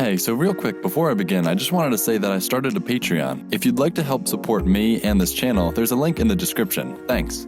Hey, so real quick, before I begin, I just wanted to say that I started a Patreon. If you'd like to help support me and this channel, there's a link in the description. Thanks.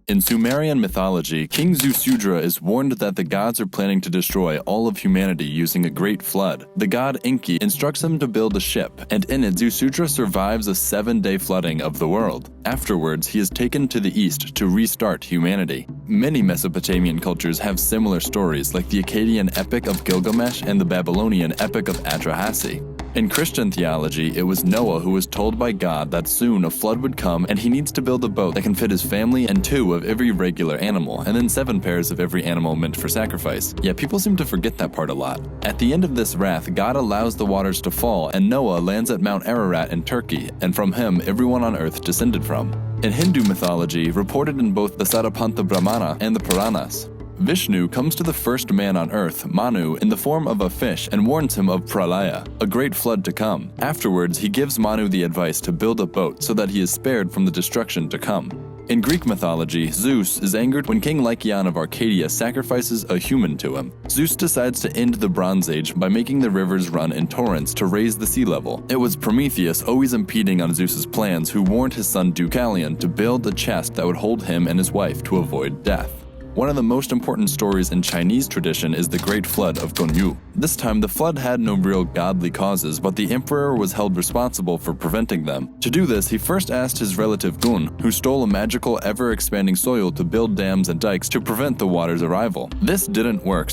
In Sumerian mythology, King Ziusudra is warned that the gods are planning to destroy all of humanity using a great flood. The god Enki instructs him to build a ship, and in it Ziusudra survives a 7-day flooding of the world. Afterwards, he is taken to the east to restart humanity. Many Mesopotamian cultures have similar stories, like the Akkadian Epic of Gilgamesh and the Babylonian Epic of Adrahasi. In Christian theology, it was Noah who was told by God that soon a flood would come and he needs to build a boat that can fit his family and 2 of every regular animal, and then 7 pairs of every animal meant for sacrifice. Yet people seem to forget that part a lot. At the end of this wrath, God allows the waters to fall, and Noah lands at Mount Ararat in Turkey, and from him everyone on earth descended from. In Hindu mythology, reported in both the Satapantha Brahmana and the Puranas, Vishnu comes to the first man on earth, Manu, in the form of a fish and warns him of Pralaya, a great flood to come. Afterwards, he gives Manu the advice to build a boat so that he is spared from the destruction to come. In Greek mythology, Zeus is angered when King Lycaon of Arcadia sacrifices a human to him. Zeus decides to end the Bronze Age by making the rivers run in torrents to raise the sea level. It was Prometheus, always impeding on Zeus's plans, who warned his son Deucalion to build a chest that would hold him and his wife to avoid death. One of the most important stories in Chinese tradition is the Great Flood of Gonyuu. This time, the flood had no real godly causes, but the emperor was held responsible for preventing them. To do this, he first asked his relative Gun, who stole a magical, ever-expanding soil to build dams and dikes to prevent the water's arrival. This didn't work.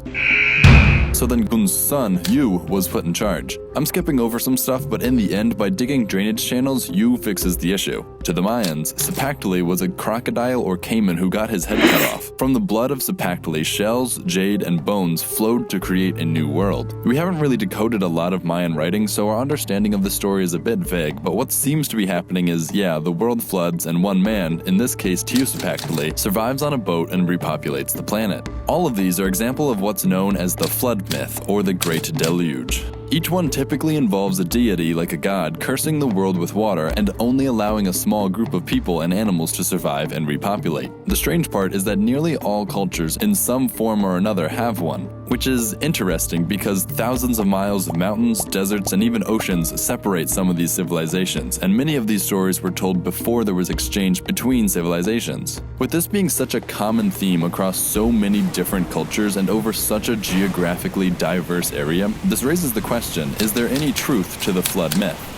So then Gun's son, Yu, was put in charge. I'm skipping over some stuff, but in the end, by digging drainage channels, Yu fixes the issue. To the Mayans, Sepactli was a crocodile or caiman who got his head cut off. From the blood of Sepactli, shells, jade, and bones flowed to create a new world. We haven't really decoded a lot of Mayan writing, so our understanding of the story is a bit vague, but what seems to be happening is, yeah, the world floods and one man, in this case Tiusepactli, survives on a boat and repopulates the planet. All of these are example of what's known as the flood myth, or the Great Deluge. Each one typically involves a deity like a god cursing the world with water and only allowing a small group of people and animals to survive and repopulate. The strange part is that nearly all cultures in some form or another have one, which is interesting because thousands of miles of mountains, deserts, and even oceans separate some of these civilizations, and many of these stories were told before there was exchange between civilizations. With this being such a common theme across so many different cultures and over such a geographically diverse area, this raises the question, is there any truth to the flood myth?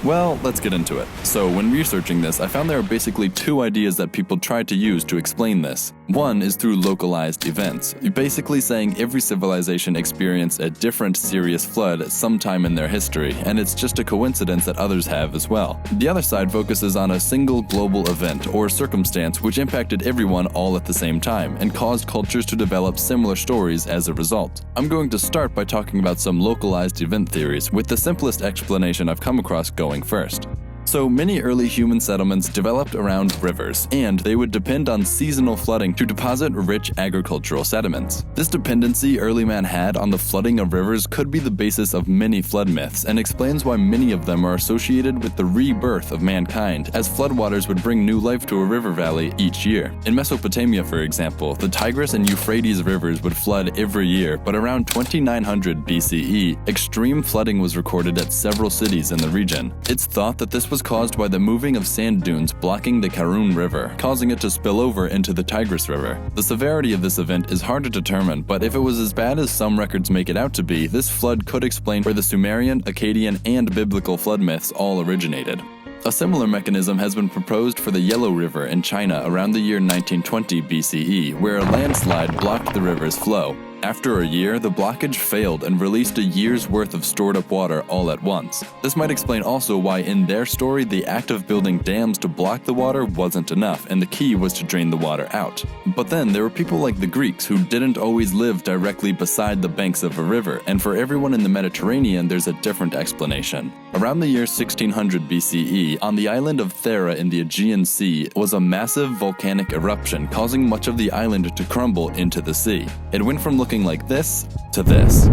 Well, let's get into it. So, when researching this, I found there are basically 2 ideas that people tried to use to explain this. One is through localized events, basically saying every civilization experienced a different serious flood at some time in their history, and it's just a coincidence that others have as well. The other side focuses on a single global event or circumstance which impacted everyone all at the same time, and caused cultures to develop similar stories as a result. I'm going to start by talking about some localized event theories, with the simplest explanation I've come across going first. So many early human settlements developed around rivers, and they would depend on seasonal flooding to deposit rich agricultural sediments. This dependency early man had on the flooding of rivers could be the basis of many flood myths, and explains why many of them are associated with the rebirth of mankind, as floodwaters would bring new life to a river valley each year. In Mesopotamia, for example, the Tigris and Euphrates rivers would flood every year, but around 2900 BCE, extreme flooding was recorded at several cities in the region. It's thought that this was caused by the moving of sand dunes blocking the Karun River, causing it to spill over into the Tigris River. The severity of this event is hard to determine, but if it was as bad as some records make it out to be, this flood could explain where the Sumerian, Akkadian, and biblical flood myths all originated. A similar mechanism has been proposed for the Yellow River in China around the year 1920 BCE, where a landslide blocked the river's flow. After a year, the blockage failed and released a year's worth of stored-up water all at once. This might explain also why in their story the act of building dams to block the water wasn't enough, and the key was to drain the water out. But then there were people like the Greeks who didn't always live directly beside the banks of a river, and for everyone in the Mediterranean there's a different explanation. Around the year 1600 BCE, on the island of Thera in the Aegean Sea was a massive volcanic eruption causing much of the island to crumble into the sea. It went from looking like this to this.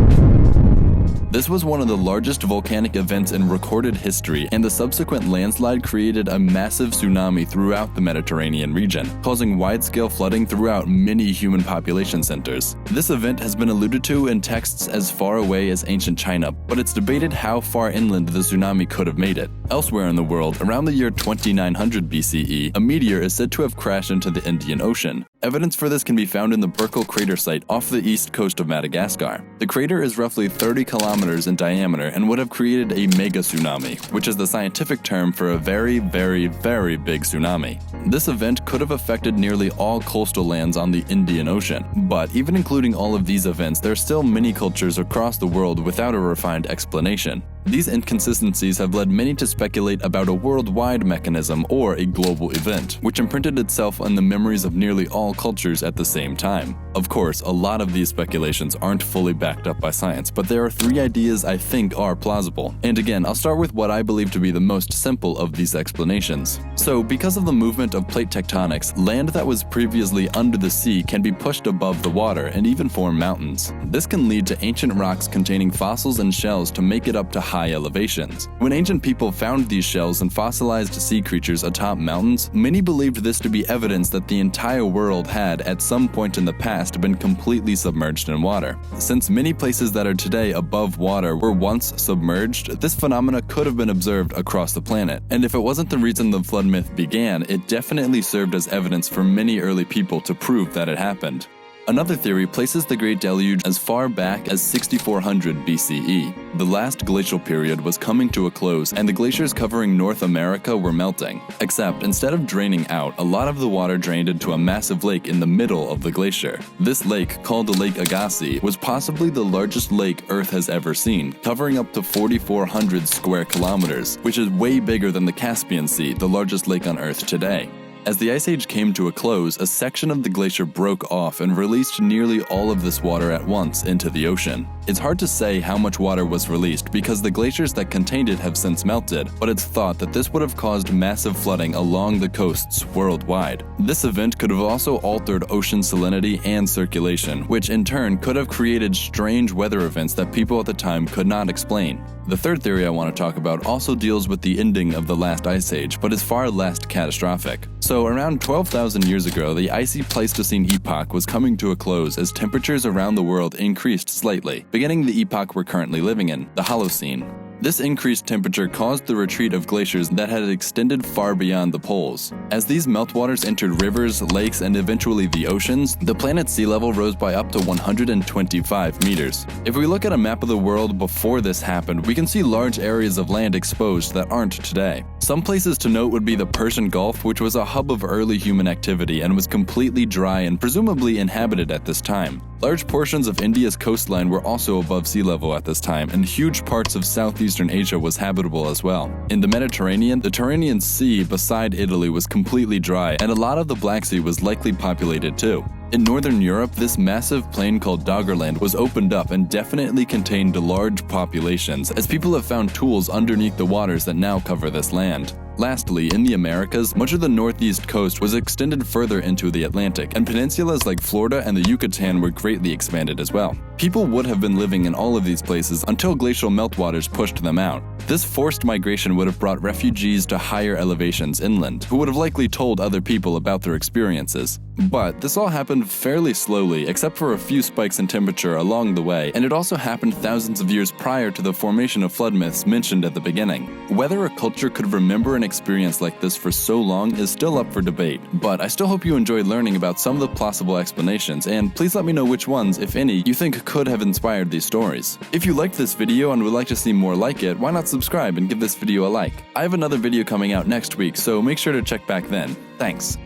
This was one of the largest volcanic events in recorded history, and the subsequent landslide created a massive tsunami throughout the Mediterranean region, causing wide-scale flooding throughout many human population centers. This event has been alluded to in texts as far away as ancient China, but it's debated how far inland the tsunami could have made it. Elsewhere in the world, around the year 2900 BCE, a meteor is said to have crashed into the Indian Ocean. Evidence for this can be found in the Burkle crater site off the east coast of Madagascar. The crater is roughly 30 kilometers in diameter and would have created a mega tsunami, which is the scientific term for a very, very, very big tsunami. This event could have affected nearly all coastal lands on the Indian Ocean, but even including all of these events, there are still many cultures across the world without a refined explanation. These inconsistencies have led many to speculate about a worldwide mechanism or a global event, which imprinted itself on the memories of nearly all cultures at the same time. Of course, a lot of these speculations aren't fully backed up by science, but there are 3 ideas I think are plausible. And again, I'll start with what I believe to be the most simple of these explanations. So, because of the movement of plate tectonics, land that was previously under the sea can be pushed above the water and even form mountains. This can lead to ancient rocks containing fossils and shells to make it up to high elevations. When ancient people found these shells and fossilized sea creatures atop mountains, many believed this to be evidence that the entire world had, at some point in the past, been completely submerged in water. Since many places that are today above water were once submerged, this phenomena could have been observed across the planet. And if it wasn't the reason the flood myth began, it definitely served as evidence for many early people to prove that it happened. Another theory places the Great Deluge as far back as 6400 BCE. The last glacial period was coming to a close, and the glaciers covering North America were melting. Except, instead of draining out, a lot of the water drained into a massive lake in the middle of the glacier. This lake, called the Lake Agassiz, was possibly the largest lake Earth has ever seen, covering up to 4,400 square kilometers, which is way bigger than the Caspian Sea, the largest lake on Earth today. As the Ice Age came to a close, a section of the glacier broke off and released nearly all of this water at once into the ocean. It's hard to say how much water was released because the glaciers that contained it have since melted, but it's thought that this would have caused massive flooding along the coasts worldwide. This event could have also altered ocean salinity and circulation, which in turn could have created strange weather events that people at the time could not explain. The third theory I want to talk about also deals with the ending of the last Ice Age, but is far less catastrophic. So around 12,000 years ago, the icy Pleistocene epoch was coming to a close as temperatures around the world increased slightly, beginning the epoch we're currently living in, the Holocene. This increased temperature caused the retreat of glaciers that had extended far beyond the poles. As these meltwaters entered rivers, lakes, and eventually the oceans, the planet's sea level rose by up to 125 meters. If we look at a map of the world before this happened, we can see large areas of land exposed that aren't today. Some places to note would be the Persian Gulf, which was a hub of early human activity and was completely dry and presumably inhabited at this time. Large portions of India's coastline were also above sea level at this time, and huge parts of Southeastern Asia was habitable as well. In the Mediterranean, the Tyrrhenian Sea beside Italy was completely dry, and a lot of the Black Sea was likely populated too. In Northern Europe, this massive plain called Doggerland was opened up and definitely contained large populations, as people have found tools underneath the waters that now cover this land. Lastly, in the Americas, much of the northeast coast was extended further into the Atlantic, and peninsulas like Florida and the Yucatan were greatly expanded as well. People would have been living in all of these places until glacial meltwaters pushed them out. This forced migration would have brought refugees to higher elevations inland, who would have likely told other people about their experiences. But this all happened fairly slowly, except for a few spikes in temperature along the way, and it also happened thousands of years prior to the formation of flood myths mentioned at the beginning. Whether a culture could remember an experience like this for so long is still up for debate, but I still hope you enjoyed learning about some of the plausible explanations, and please let me know which ones, if any, you think could have inspired these stories. If you liked this video and would like to see more like it, why not subscribe and give this video a like? I have another video coming out next week, so make sure to check back then. Thanks.